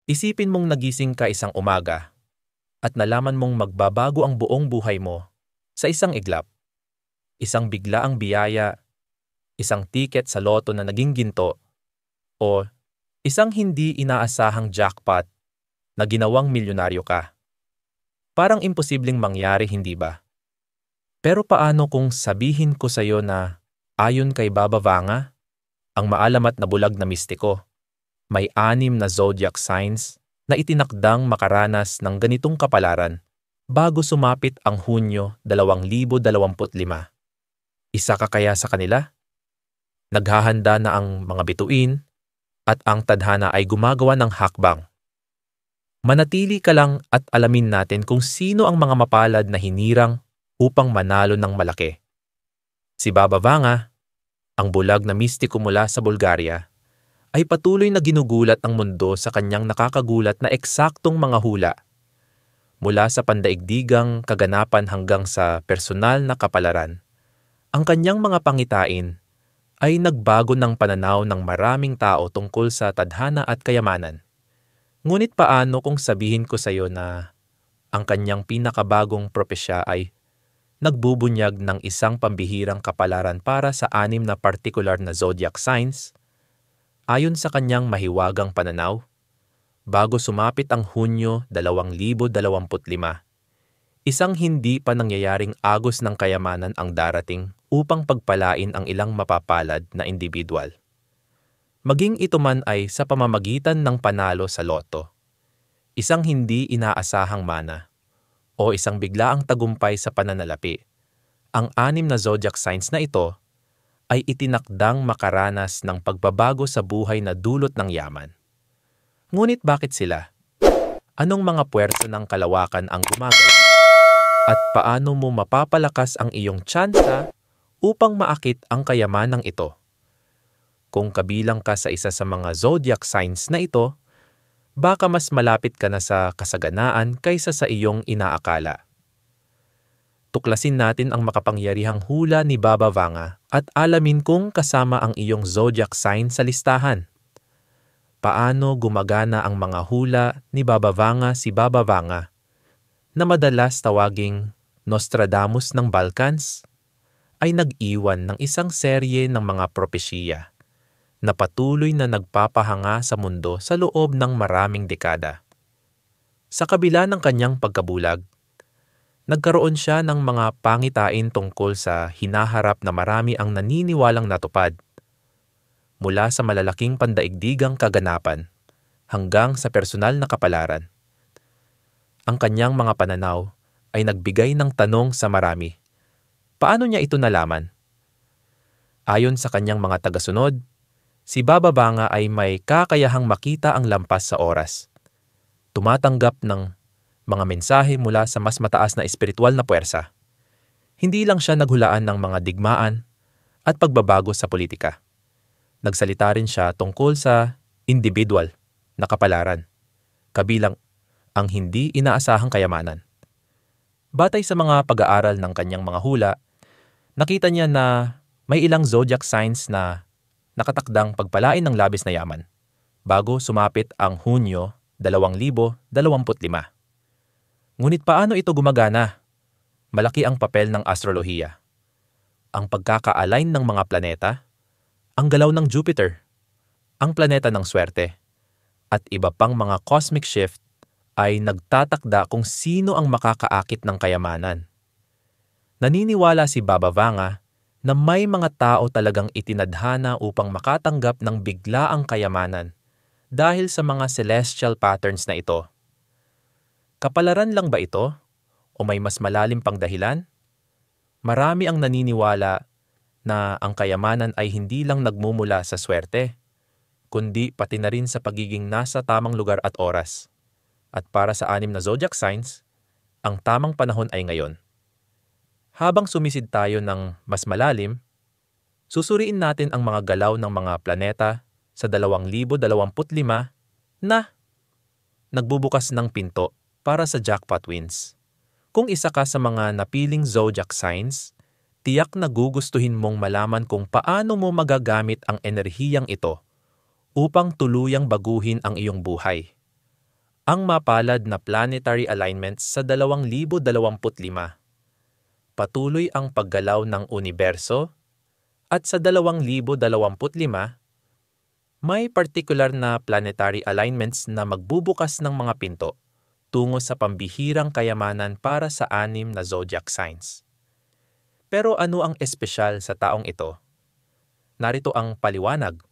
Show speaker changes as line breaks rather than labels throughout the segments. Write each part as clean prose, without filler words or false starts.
Isipin mong nagising ka isang umaga at nalaman mong magbabago ang buong buhay mo sa isang iglap. Isang biglaang biyaya, isang tiket sa loto na naging ginto, o isang hindi inaasahang jackpot na ginawang milyonaryo ka. Parang imposibleng mangyari, hindi ba? Pero paano kung sabihin ko sa iyo na ayon kay Baba Vanga, ang maalamat na bulag na mistiko, may 6 na zodiac signs na itinakdang makaranas ng ganitong kapalaran bago sumapit ang Hunyo 2025. Isa ka kaya sa kanila? Naghahanda na ang mga bituin at ang tadhana ay gumagawa ng hakbang. Manatili ka lang at alamin natin kung sino ang mga mapalad na hinirang upang manalo ng malaki. Si Baba Vanga, ang bulag na mistiko mula sa Bulgaria, ay patuloy na ginugulat ang mundo sa kanyang nakakagulat na eksaktong mga hula. Mula sa pandaigdigang kaganapan hanggang sa personal na kapalaran, ang kanyang mga pangitain ay nagbago ng pananaw ng maraming tao tungkol sa tadhana at kayamanan. Ngunit paano kung sabihin ko sa iyo na ang kanyang pinakabagong propesya ay nagbubunyag ng isang pambihirang kapalaran para sa 6 na partikular na zodiac signs? Ayon sa kanyang mahiwagang pananaw, bago sumapit ang Hunyo 2025, isang hindi pa nangyayaring agos ng kayamanan ang darating upang pagpalain ang ilang mapapalad na individual. Maging ito man ay sa pamamagitan ng panalo sa loto, isang hindi inaasahang mana, o isang biglaang tagumpay sa pananalapi. Ang 6 na zodiac signs na ito ay itinakdang makaranas ng pagbabago sa buhay na dulot ng yaman. Ngunit bakit sila? Anong mga puwersa ng kalawakan ang gumagay? At paano mo mapapalakas ang iyong tsansa upang maakit ang kayamanang ito? Kung kabilang ka sa isa sa mga zodiac signs na ito, baka mas malapit ka na sa kasaganaan kaysa sa iyong inaakala. Tuklasin natin ang makapangyarihang hula ni Baba Vanga at alamin kung kasama ang iyong zodiac sign sa listahan. Paano gumagana ang mga hula ni Baba Vanga? Si Baba Vanga, na madalas tawaging Nostradamus ng Balkans, ay nag-iwan ng isang serye ng mga propesya na patuloy na nagpapahanga sa mundo sa loob ng maraming dekada. Sa kabila ng kanyang pagkabulag, nagkaroon siya ng mga pangitain tungkol sa hinaharap na marami ang naniniwalang natupad. Mula sa malalaking pandaigdigang kaganapan hanggang sa personal na kapalaran. Ang kanyang mga pananaw ay nagbigay ng tanong sa marami. Paano niya ito nalaman? Ayon sa kanyang mga tagasunod, si Baba Vanga ay may kakayahang makita ang lampas sa oras. Tumatanggap ng mga mensahe mula sa mas mataas na espiritual na puwersa. Hindi lang siya naghulaan ng mga digmaan at pagbabago sa politika. Nagsalita rin siya tungkol sa individual na kapalaran, kabilang ang hindi inaasahang kayamanan. Batay sa mga pag-aaral ng kanyang mga hula, nakita niya na may ilang zodiac signs na nakatakdang pagpalain ng labis na yaman bago sumapit ang Hunyo 2025. Ngunit paano ito gumagana? Malaki ang papel ng astrolohiya. Ang pagkaka-align ng mga planeta, ang galaw ng Jupiter, ang planeta ng swerte, at iba pang mga cosmic shift ay nagtatakda kung sino ang makakaakit ng kayamanan. Naniniwala si Baba Vanga na may mga tao talagang itinadhana upang makatanggap ng biglaang kayamanan dahil sa mga celestial patterns na ito. Kapalaran lang ba ito? O may mas malalim pang dahilan? Marami ang naniniwala na ang kayamanan ay hindi lang nagmumula sa swerte, kundi pati na rin sa pagiging nasa tamang lugar at oras. At para sa 6 na zodiac signs, ang tamang panahon ay ngayon. Habang sumisid tayo ng mas malalim, susuriin natin ang mga galaw ng mga planeta sa 2025 na nagbubukas ng pinto para sa jackpot wins. Kung isa ka sa mga napiling zodiac signs, tiyak na gugustuhin mong malaman kung paano mo magagamit ang enerhiyang ito upang tuluyang baguhin ang iyong buhay. Ang mapalad na planetary alignments sa 2025. Patuloy ang paggalaw ng universo at sa 2025, may partikular na planetary alignments na magbubukas ng mga pinto tungo sa pambihirang kayamanan para sa 6 na zodiac signs. Pero ano ang espesyal sa taong ito? Narito ang paliwanag.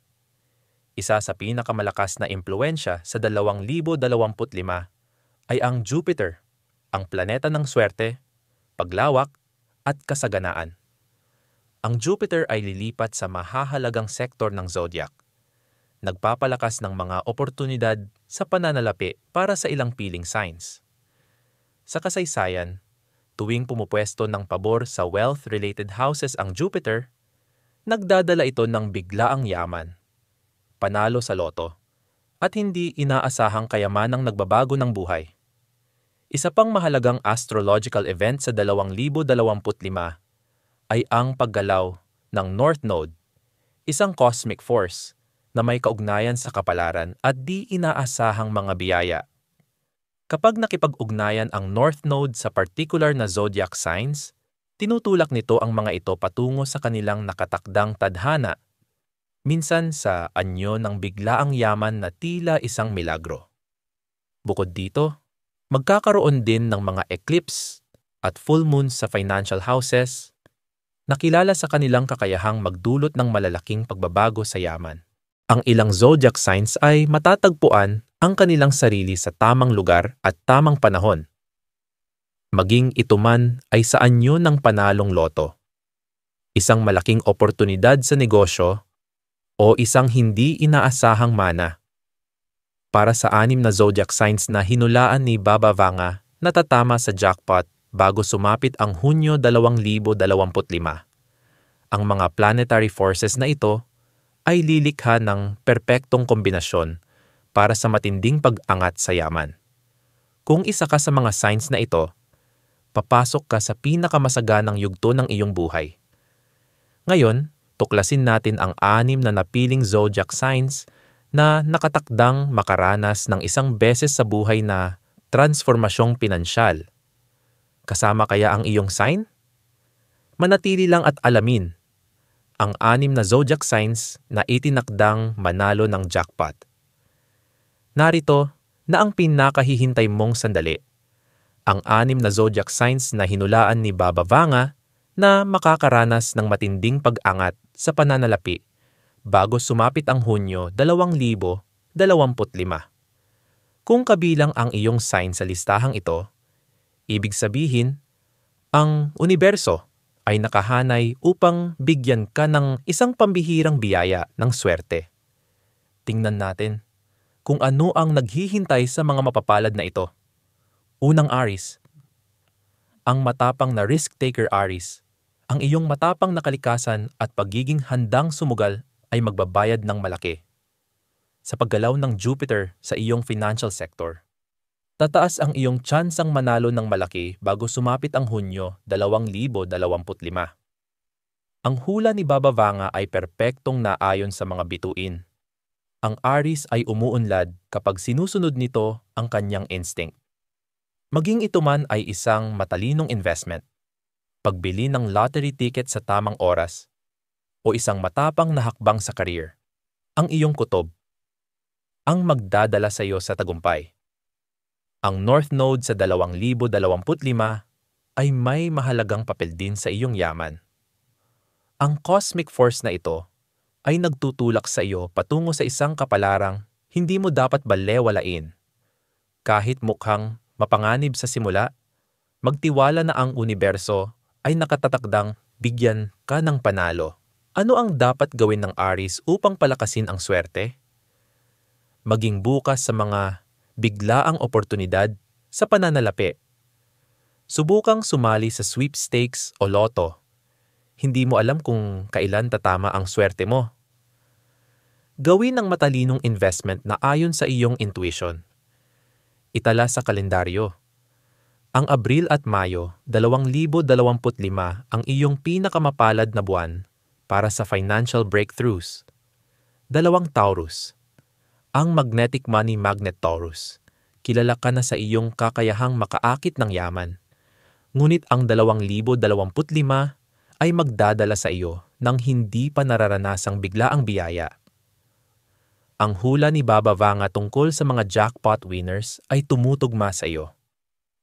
Isa sa pinakamalakas na impluwensya sa 2025 ay ang Jupiter, ang planeta ng swerte, paglawak, at kasaganaan. Ang Jupiter ay lilipat sa mahahalagang sektor ng zodiac, nagpapalakas ng mga oportunidad sa pananalapi para sa ilang piling signs. Sa kasaysayan, tuwing pumupwesto ng pabor sa wealth-related houses ang Jupiter, nagdadala ito ng biglaang yaman, panalo sa loto, at hindi inaasahang kayamanang nagbabago ng buhay. Isa pang mahalagang astrological event sa 2025 ay ang paggalaw ng North Node, isang cosmic force na may kaugnayan sa kapalaran at di inaasahang mga biyaya. Kapag nakipag-ugnayan ang North Node sa particular na zodiac signs, tinutulak nito ang mga ito patungo sa kanilang nakatakdang tadhana, minsan sa anyo ng biglaang yaman na tila isang milagro. Bukod dito, magkakaroon din ng mga eclipse at full moon sa financial houses na kilala sa kanilang kakayahang magdulot ng malalaking pagbabago sa yaman. Ang ilang zodiac signs ay matatagpuan ang kanilang sarili sa tamang lugar at tamang panahon. Maging ito man ay sa anyo ng panalong loto, isang malaking oportunidad sa negosyo, o isang hindi inaasahang mana. Para sa 6 na zodiac signs na hinulaan ni Baba Vanga na tatama sa jackpot bago sumapit ang Hunyo 2025. Ang mga planetary forces na ito ay lilikha ng perpektong kombinasyon para sa matinding pag-angat sa yaman. Kung isa ka sa mga signs na ito, papasok ka sa pinakamasaganang yugto ng iyong buhay. Ngayon, tuklasin natin ang 6 na napiling zodiac signs na nakatakdang makaranas ng isang beses sa buhay na transformasyong pinansyal. Kasama kaya ang iyong sign? Manatili lang at alamin ang 6 na zodiac signs na itinakdang manalo ng jackpot. Narito na ang pinakahihintay mong sandali. Ang 6 na zodiac signs na hinulaan ni Baba Vanga na makakaranas ng matinding pag-angat sa pananalapi bago sumapit ang Hunyo 2025. Kung kabilang ang iyong sign sa listahang ito, ibig sabihin, ang universo ay nakahanay upang bigyan ka ng isang pambihirang biyaya ng swerte. Tingnan natin kung ano ang naghihintay sa mga mapapalad na ito. Unang Aries. Ang matapang na risk-taker Aries. Ang iyong matapang na kalikasan at pagiging handang sumugal ay magbabayad ng malaki. Sa paggalaw ng Jupiter sa iyong financial sector, tataas ang iyong tsansang manalo ng malaki bago sumapit ang Hunyo 2025. Ang hula ni Baba Vanga ay perpektong naayon sa mga bituin. Ang Aries ay umuunlad kapag sinusunod nito ang kanyang instinct. Maging ito man ay isang matalinong investment, pagbili ng lottery ticket sa tamang oras, o isang matapang na hakbang sa career, ang iyong kutob ang magdadala sa iyo sa tagumpay. Ang North Node sa 2025 ay may mahalagang papel din sa iyong yaman. Ang cosmic force na ito ay nagtutulak sa iyo patungo sa isang kapalarang hindi mo dapat balewalain. Kahit mukhang mapanganib sa simula, magtiwala na ang universo ay nakatatakdang bigyan ka ng panalo. Ano ang dapat gawin ng Aries upang palakasin ang swerte? Maging bukas sa mga biglaang oportunidad sa pananalapi. Subukang sumali sa sweepstakes o loto. Hindi mo alam kung kailan tatama ang swerte mo. Gawin ang matalinong investment na ayon sa iyong intuition. Itala sa kalendaryo. Ang Abril at Mayo 2025 ang iyong pinakamapalad na buwan para sa financial breakthroughs. 2 Taurus. Ang magnetic money magnet Taurus. Kilala ka na sa iyong kakayahang makaakit ng yaman. Ngunit ang 2025 ay magdadala sa iyo ng hindi pa nararanasang biglaang biyaya. Ang hula ni Baba Vanga tungkol sa mga jackpot winners ay tumutugma sa iyo.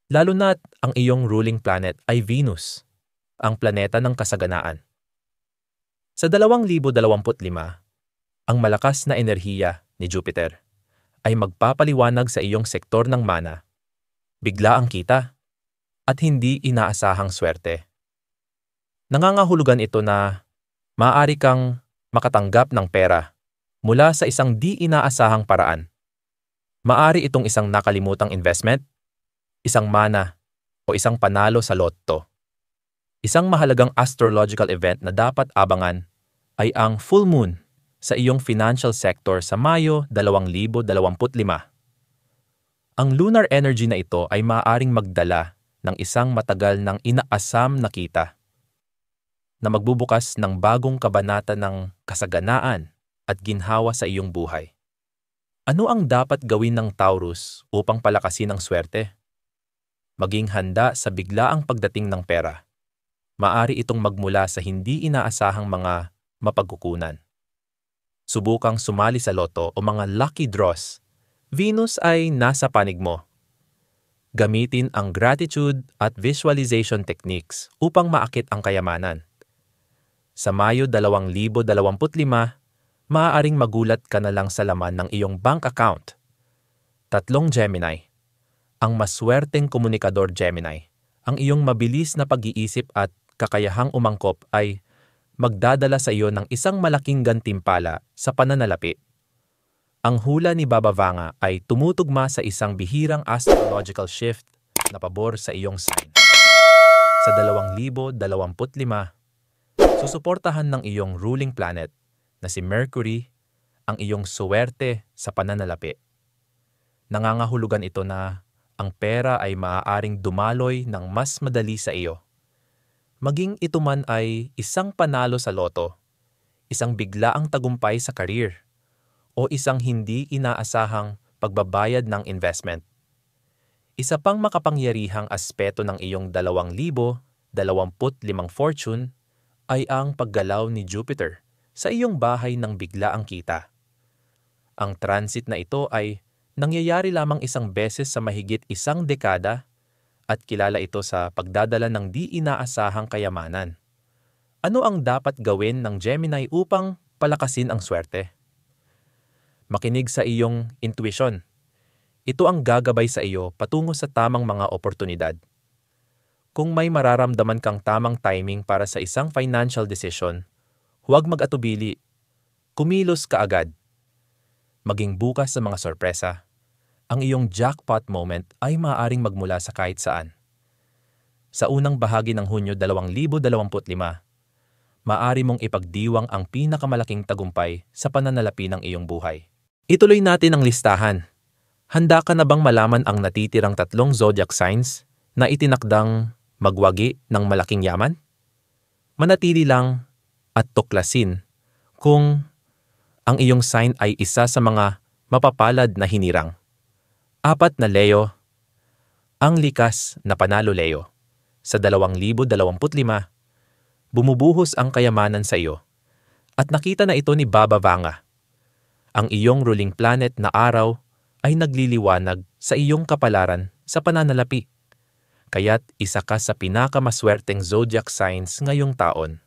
Lalo na't ang iyong ruling planet ay Venus, ang planeta ng kasaganaan. Sa 2025, ang malakas na enerhiya ni Jupiter ay magpapaliwanag sa iyong sektor ng mana, bigla ang kita, at hindi inaasahang swerte. Nangangahulugan ito na maaari kang makatanggap ng pera mula sa isang di inaasahang paraan. Maaari itong isang nakalimutang investment, isang mana, o isang panalo sa lotto. Isang mahalagang astrological event na dapat abangan ay ang full moon sa iyong financial sector sa Mayo 2025. Ang lunar energy na ito ay maaaring magdala ng isang matagal ng inaasam na kita na magbubukas ng bagong kabanata ng kasaganaan at ginhawa sa iyong buhay. Ano ang dapat gawin ng Taurus upang palakasin ang swerte? Maging handa sa biglaang pagdating ng pera. Maaari itong magmula sa hindi inaasahang mga mapagkukunan. Subukang sumali sa loto o mga lucky draws. Venus ay nasa panig mo. Gamitin ang gratitude at visualization techniques upang maakit ang kayamanan. Sa Mayo 2025, maaaring magulat ka na lang sa laman ng iyong bank account. 3 Gemini. Ang maswerteng komunikador Gemini, ang iyong mabilis na pag-iisip at kakayahang umangkop ay magdadala sa iyo ng isang malaking gantimpala sa pananalapi. Ang hula ni Baba Vanga ay tumutugma sa isang bihirang astrological shift na pabor sa iyong sign. Sa 2025, susuportahan ng iyong ruling planet na si Mercury ang iyong suwerte sa pananalapi. Nangangahulugan ito na ang pera ay maaaring dumaloy ng mas madali sa iyo. Maging ito man ay isang panalo sa loto, isang biglaang tagumpay sa career, o isang hindi inaasahang pagbabayad ng investment. Isa pang makapangyarihang aspeto ng iyong 2025 fortune ay ang paggalaw ni Jupiter sa iyong bahay ng biglaang kita. Ang transit na ito ay nangyayari lamang isang beses sa mahigit isang dekada at kilala ito sa pagdadala ng di inaasahang kayamanan. Ano ang dapat gawin ng Gemini upang palakasin ang swerte? Makinig sa iyong intuition. Ito ang gagabay sa iyo patungo sa tamang mga oportunidad. Kung may mararamdaman kang tamang timing para sa isang financial decision, huwag mag-atubili. Kumilos ka agad. Maging bukas sa mga sorpresa. Ang iyong jackpot moment ay maaaring magmula sa kahit saan. Sa unang bahagi ng Hunyo 2025, maaari mong ipagdiwang ang pinakamalaking tagumpay sa pananalapi ng iyong buhay. Ituloy natin ang listahan. Handa ka na bang malaman ang natitirang 3 zodiac signs na itinakdang magwagi ng malaking yaman? Manatili lang at tuklasin kung ang iyong sign ay isa sa mga mapapalad na hinirang. 4 na Leo, ang likas na panalo Leo. Sa 2025, bumubuhos ang kayamanan sa iyo at nakita na ito ni Baba Vanga. Ang iyong ruling planet na araw ay nagliliwanag sa iyong kapalaran sa pananalapi. Kaya't isa ka sa pinakamaswerteng zodiac signs ngayong taon.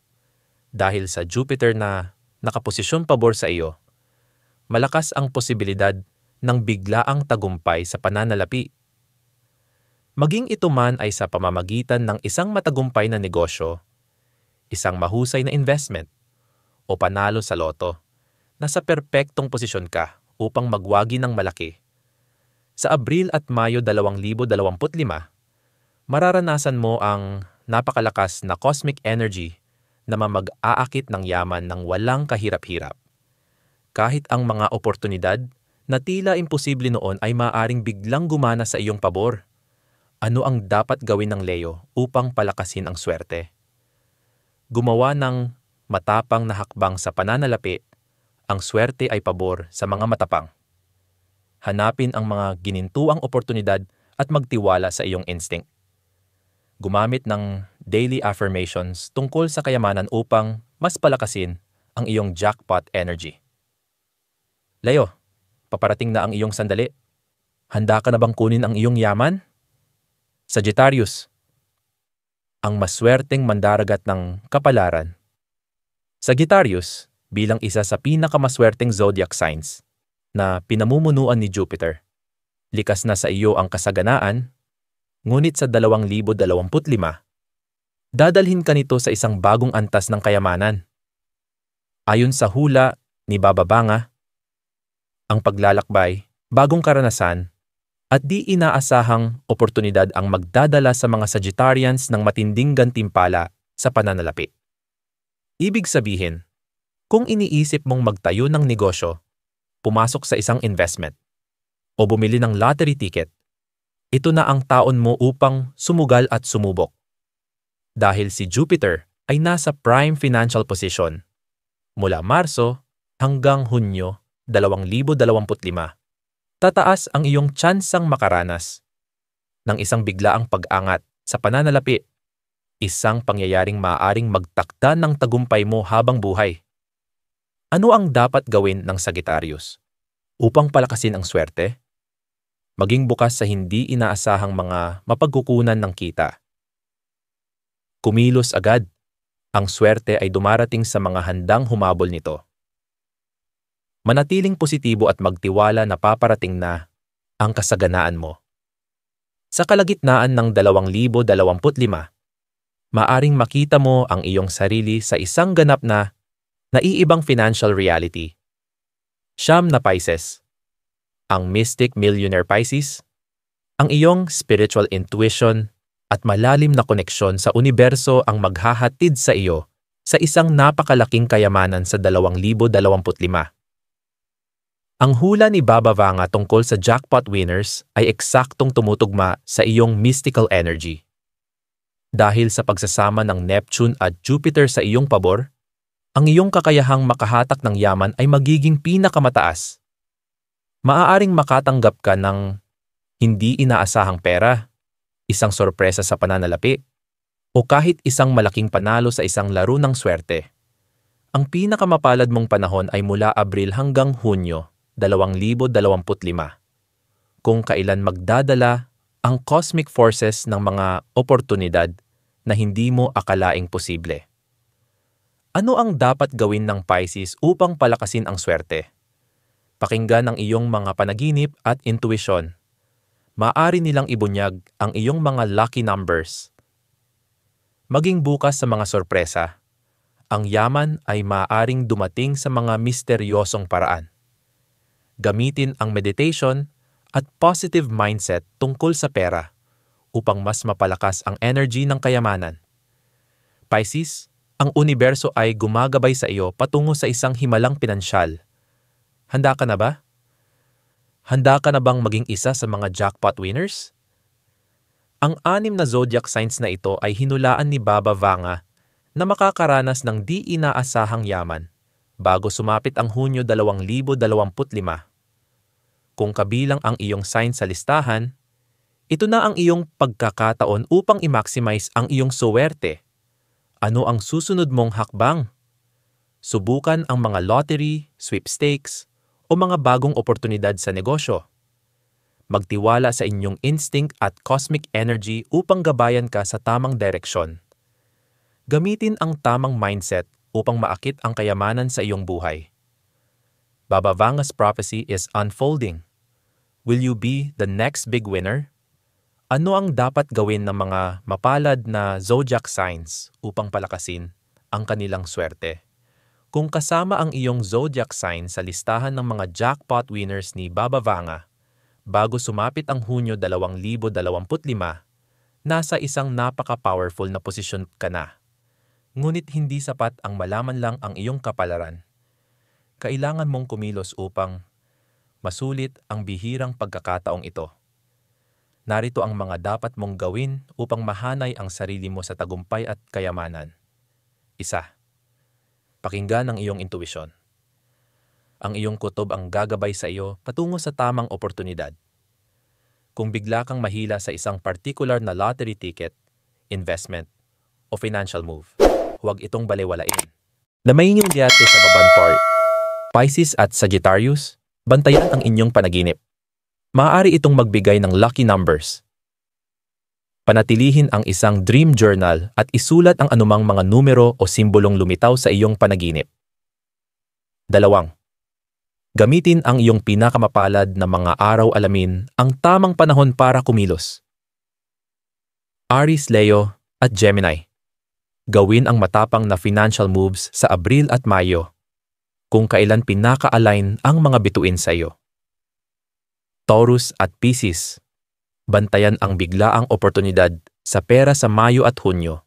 Dahil sa Jupiter na nakaposisyon pabor sa iyo, malakas ang posibilidad ng biglaang tagumpay sa pananalapi. Maging ito man ay sa pamamagitan ng isang matagumpay na negosyo, isang mahusay na investment, o panalo sa loto, nasa perpektong posisyon ka upang magwagi ng malaki. Sa Abril at Mayo 2025, mararanasan mo ang napakalakas na cosmic energy na mamag-aakit ng yaman ng walang kahirap-hirap. Kahit ang mga oportunidad na tila imposible noon ay maaaring biglang gumana sa iyong pabor. Ano ang dapat gawin ng Leo upang palakasin ang swerte? Gumawa ng matapang na hakbang sa pananalapi. Ang swerte ay pabor sa mga matapang. Hanapin ang mga ginintuang oportunidad at magtiwala sa iyong instinct. Gumamit ng daily affirmations tungkol sa kayamanan upang mas palakasin ang iyong jackpot energy. Leo, paparating na ang iyong sandali. Handa ka na bang kunin ang iyong yaman? Sagittarius, ang maswerteng mandaragat ng kapalaran. Sagittarius, bilang isa sa pinakamaswerteng zodiac signs na pinamumunuan ni Jupiter, likas na sa iyo ang kasaganaan, ngunit sa 2025, dadalhin ka nito sa isang bagong antas ng kayamanan. Ayon sa hula ni Baba Vanga, ang paglalakbay, bagong karanasan, at di inaasahang oportunidad ang magdadala sa mga Sagittarians ng matinding gantimpala sa pananalapi. Ibig sabihin, kung iniisip mong magtayo ng negosyo, pumasok sa isang investment, o bumili ng lottery ticket, ito na ang taon mo upang sumugal at sumubok. Dahil si Jupiter ay nasa prime financial position mula Marso hanggang Hunyo 2025. Tataas ang iyong tsansang makaranas ng isang biglaang pag-angat sa pananalapi, isang pangyayaring maaaring magtakda ng tagumpay mo habang buhay. Ano ang dapat gawin ng Sagittarius upang palakasin ang swerte? Maging bukas sa hindi inaasahang mga mapagkukunan ng kita. Kumilos agad. Ang swerte ay dumarating sa mga handang humabol nito. Manatiling positibo at magtiwala na paparating na ang kasaganaan mo. Sa kalagitnaan ng 2025, maaring makita mo ang iyong sarili sa isang ganap na naiibang financial reality. Siyam na Pisces, ang Mystic Millionaire Pisces, ang iyong spiritual intuition at malalim na koneksyon sa universo ang maghahatid sa iyo sa isang napakalaking kayamanan sa 2025. Ang hula ni Baba Vanga tungkol sa jackpot winners ay eksaktong tumutugma sa iyong mystical energy. Dahil sa pagsasama ng Neptune at Jupiter sa iyong pabor, ang iyong kakayahang makahatak ng yaman ay magiging pinakamataas. Maaaring makatanggap ka ng hindi inaasahang pera, isang sorpresa sa pananalapi, o kahit isang malaking panalo sa isang laro ng swerte. Ang pinakamapalad mong panahon ay mula Abril hanggang Hunyo 2025, kung kailan magdadala ang cosmic forces ng mga oportunidad na hindi mo akalaing posible. Ano ang dapat gawin ng Pisces upang palakasin ang swerte? Pakinggan ang iyong mga panaginip at intuition. Maaari nilang ibunyag ang iyong mga lucky numbers. Maging bukas sa mga sorpresa. Ang yaman ay maaaring dumating sa mga misteryosong paraan. Gamitin ang meditation at positive mindset tungkol sa pera upang mas mapalakas ang energy ng kayamanan. Pisces, ang universo ay gumagabay sa iyo patungo sa isang himalang pinansyal. Handa ka na ba? Handa ka na bang maging isa sa mga jackpot winners? Ang 6 na zodiac signs na ito ay hinulaan ni Baba Vanga na makakaranas ng di inaasahang yaman bago sumapit ang Hunyo 2025. Kung kabilang ang iyong sign sa listahan, ito na ang iyong pagkakataon upang i-maximize ang iyong swerte. Ano ang susunod mong hakbang? Subukan ang mga lottery, sweepstakes, o mga bagong oportunidad sa negosyo. Magtiwala sa inyong instinct at cosmic energy upang gabayan ka sa tamang direksyon. Gamitin ang tamang mindset upang maakit ang kayamanan sa iyong buhay. Baba Vanga's prophecy is unfolding. Will you be the next big winner? Ano ang dapat gawin ng mga mapalad na zodiac signs upang palakasin ang kanilang swerte? Kung kasama ang iyong zodiac sign sa listahan ng mga jackpot winners ni Baba Vanga, bago sumapit ang Hunyo 2025, nasa isang napaka-powerful na posisyon ka na. Ngunit hindi sapat ang malaman lang ang iyong kapalaran. Kailangan mong kumilos upang masulit ang bihirang pagkakataong ito. Narito ang mga dapat mong gawin upang mahanay ang sarili mo sa tagumpay at kayamanan. 1. Pakinggan ang iyong intuition. Ang iyong kutob ang gagabay sa iyo patungo sa tamang oportunidad. Kung bigla kang mahila sa isang particular na lottery ticket, investment, o financial move, huwag itong balewalain. Lamayin yung diyate sa babanpar. Pisces at Sagittarius, bantayan ang inyong panaginip. Maaari itong magbigay ng lucky numbers. Panatilihin ang isang dream journal at isulat ang anumang mga numero o simbolong lumitaw sa iyong panaginip. 2. Gamitin ang iyong pinakamapalad na mga araw alamin ang tamang panahon para kumilos. Aries, Leo, at Gemini. Gawin ang matapang na financial moves sa Abril at Mayo, kung kailan pinaka-align ang mga bituin sa iyo. Taurus at Pisces. Bantayan ang biglaang oportunidad sa pera sa Mayo at Hunyo,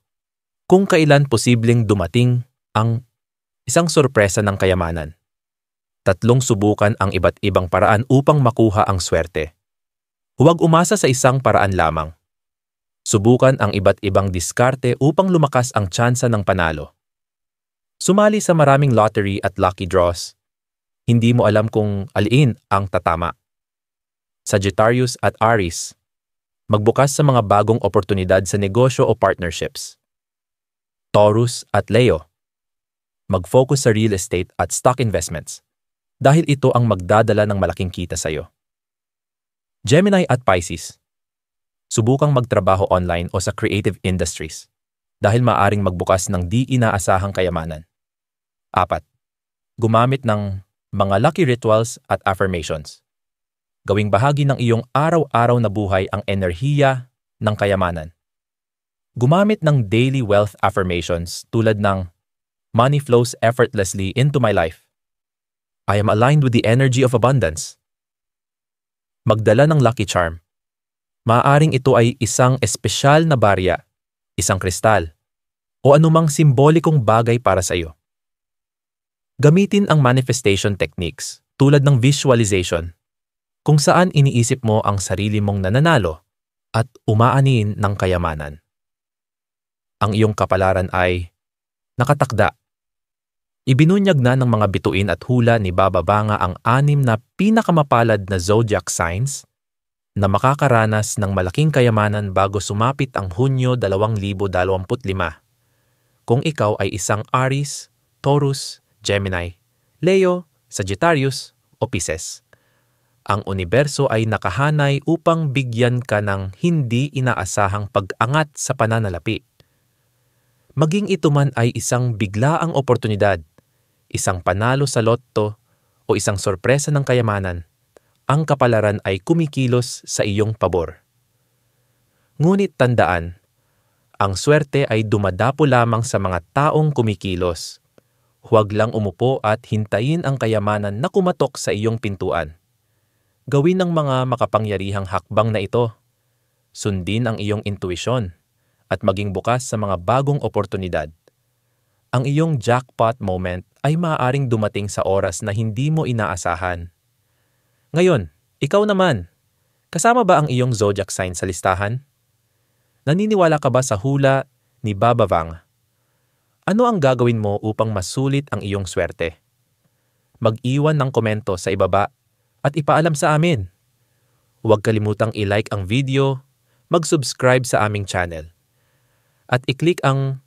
kung kailan posibleng dumating ang isang sorpresa ng kayamanan. 3 subukan ang iba't ibang paraan upang makuha ang swerte. Huwag umasa sa isang paraan lamang. Subukan ang iba't ibang diskarte upang lumakas ang tsansa ng panalo. Sumali sa maraming lottery at lucky draws. Hindi mo alam kung alin ang tatama. Sagittarius at Aries. Magbukas sa mga bagong oportunidad sa negosyo o partnerships. Taurus at Leo. Mag-focus sa real estate at stock investments, dahil ito ang magdadala ng malaking kita sa iyo. Gemini at Pisces. Subukang magtrabaho online o sa creative industries, dahil maaring magbukas ng di inaasahang kayamanan. 4. Gumamit ng mga lucky rituals at affirmations. Gawing bahagi ng iyong araw-araw na buhay ang enerhiya ng kayamanan. Gumamit ng daily wealth affirmations tulad ng "Money flows effortlessly into my life. I am aligned with the energy of abundance." Magdala ng lucky charm. Maaaring ito ay isang espesyal na barya, isang kristal, o anumang simbolikong bagay para sa iyo. Gamitin ang manifestation techniques tulad ng visualization, kung saan iniisip mo ang sarili mong nananalo at umaanin ng kayamanan. Ang iyong kapalaran ay nakatakda. Ibinunyag na ng mga bituin at hula ni Baba Vanga ang 6 na pinakamapalad na zodiac signs na makakaranas ng malaking kayamanan bago sumapit ang Hunyo 2025. Kung ikaw ay isang Aries, Taurus, Gemini, Leo, Sagittarius o Pisces, ang universo ay nakahanay upang bigyan ka ng hindi inaasahang pag-angat sa pananalapi. Maging ito man ay isang biglaang oportunidad, isang panalo sa lotto o isang sorpresa ng kayamanan, ang kapalaran ay kumikilos sa iyong pabor. Ngunit tandaan, ang swerte ay dumadapo lamang sa mga taong kumikilos. Huwag lang umupo at hintayin ang kayamanan na kumatok sa iyong pintuan. Gawin ang mga makapangyarihang hakbang na ito. Sundin ang iyong intuisyon at maging bukas sa mga bagong oportunidad. Ang iyong jackpot moment ay maaaring dumating sa oras na hindi mo inaasahan. Ngayon, ikaw naman, kasama ba ang iyong zodiac sign sa listahan? Naniniwala ka ba sa hula ni Baba Vanga? Ano ang gagawin mo upang masulit ang iyong swerte? Mag-iwan ng komento sa ibaba at ipaalam sa amin. Huwag kalimutang i-like ang video, mag-subscribe sa aming channel, at i-click ang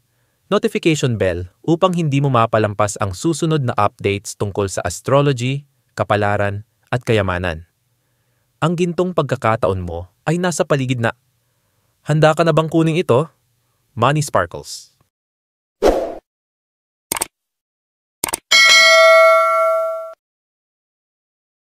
notification bell upang hindi mo mapalampas ang susunod na updates tungkol sa astrology, kapalaran, at kayamanan. Ang gintong pagkakataon mo ay nasa paligid na. Handa ka na bang kunin ito? Money Sparkles.